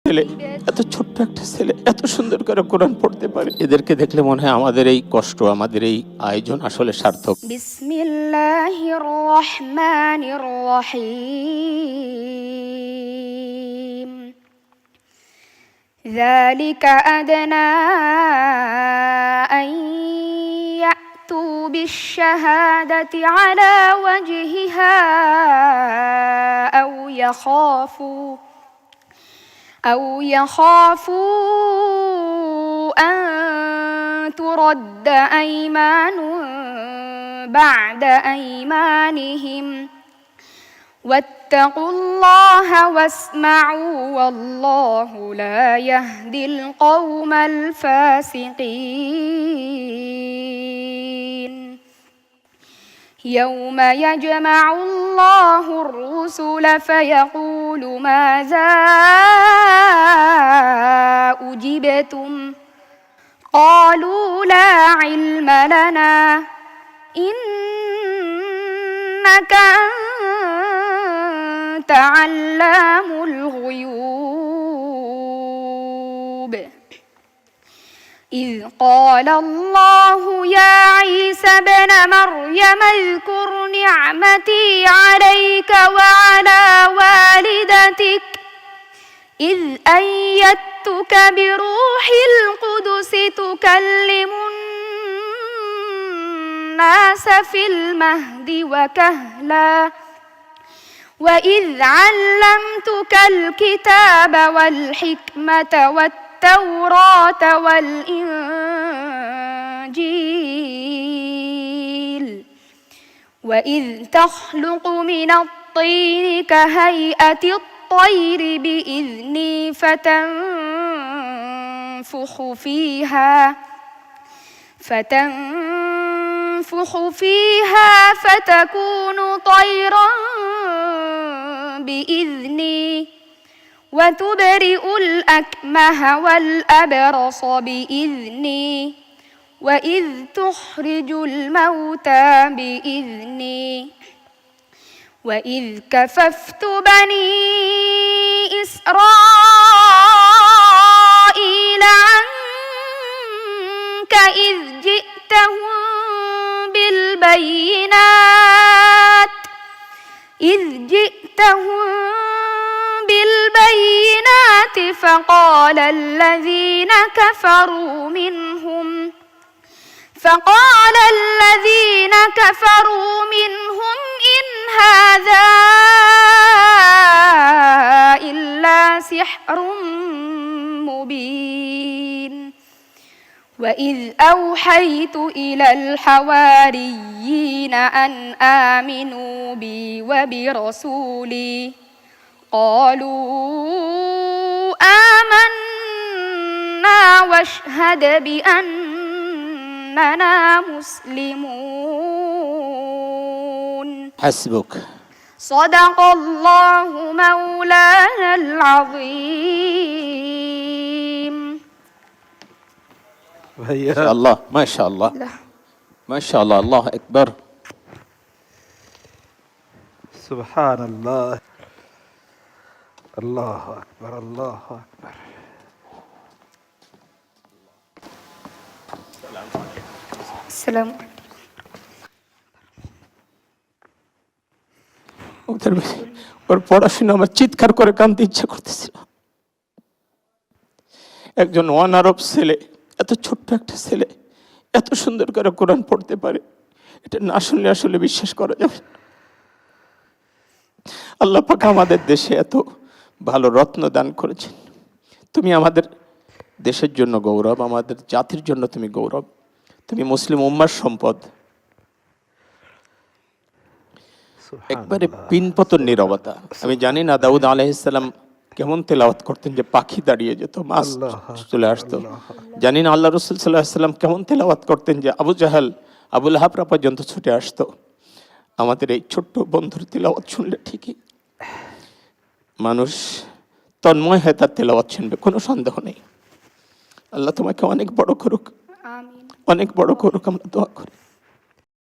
ছেলে, এত ছোট্ট একটা ছেলে এত সুন্দর করে কোরআন পড়তে পারে। এদেরকে দেখলে মনে হয় আমাদের এই কষ্ট, আমাদের এই আয়োজন আসলে সার্থক। বিসমিল্লাহির রহমানির রহিম। যালিকা আদনা আন ইয়াতু বিশ-শাহাদাতি আলা ওয়াজহিহা أو يخافوا أن ترد أيمان بعد أيمانهم واتقوا الله واسمعوا والله لا يهدي القوم الفاسقين يوم يجمع الله الرسل فيقول ماذا أجبتم قالوا لا علم لنا إنك أنت علام الغيوب إذ قال الله يا عيسى ابن مريم اذكر نعمتي عليك وعلى والدتك إذ أيدتك بروح القدس تكلم الناس في المهد وكهلا وإذ علمتك الكتاب والحكمة والتوراة والإنجيل وإذ تخلق من الطين كهيئة الطير بإذني فتنفخ فيها فتكون طيرا بإذني وتبرئ الأكمه والأبرص بإذني وإذ تخرج الموتى بإذني وإذ كففت بني إسرائيل عنك إذ جئتهم بالبينات فقال الذين كفروا منهم إن هذا إلا سحر مبين وإذ أوحيت إلى الحواريين أن آمنوا بي وبرسولي قالوا آمنا واشهد بأننا مسلمون. حسبك. صدق الله مولانا العظيم. ما شاء الله ما شاء الله ما شاء الله. الله أكبر. سبحان الله. الله أكبر الله أكبر. السلام ওর পড়াশোনা আমার চিৎকার করে কাঁদতে ইচ্ছা করতেছিল। একজন ওয়ান আরব ছেলে, এত ছোট্ট একটা ছেলে এত সুন্দর করে কোরআন পড়তে পারে, এটা না শুনলে আসলে বিশ্বাস করা যাবে। আল্লাহ পাক আমাদের দেশে এত ভালো রত্ন দান করেছেন। তুমি আমাদের দেশের জন্য গৌরব, আমাদের জাতির জন্য তুমি গৌরব, তুমি মুসলিম উম্মার সম্পদ। একবারে পিনপতন নীরবতা। আমি জানি না দাউদ আলাইহিস সালাম কেমন তেলাওয়াত করতেন যে পাখি দাঁড়িয়ে যেত, মাছ চলে আসতো। জানি না আল্লাহ রাসূল সাল্লাল্লাহু আলাইহি ওয়াসাল্লাম কেমন তেলাওয়াত করতেন যে আবু জাহাল আবু লাহাবরা পর্যন্ত ছুটে আসতো। আমাদের এই ছোট্ট বন্ধুর তেলাওয়াত শুনলে ঠিকই মানুষ তন্ময় হয়, তার তেলাওয়াত শুনবে, কোনো সন্দেহ নেই। আল্লাহ তোমাকে অনেক বড় করুক, অনেক বড় করুক, আমরা দোয়া করি।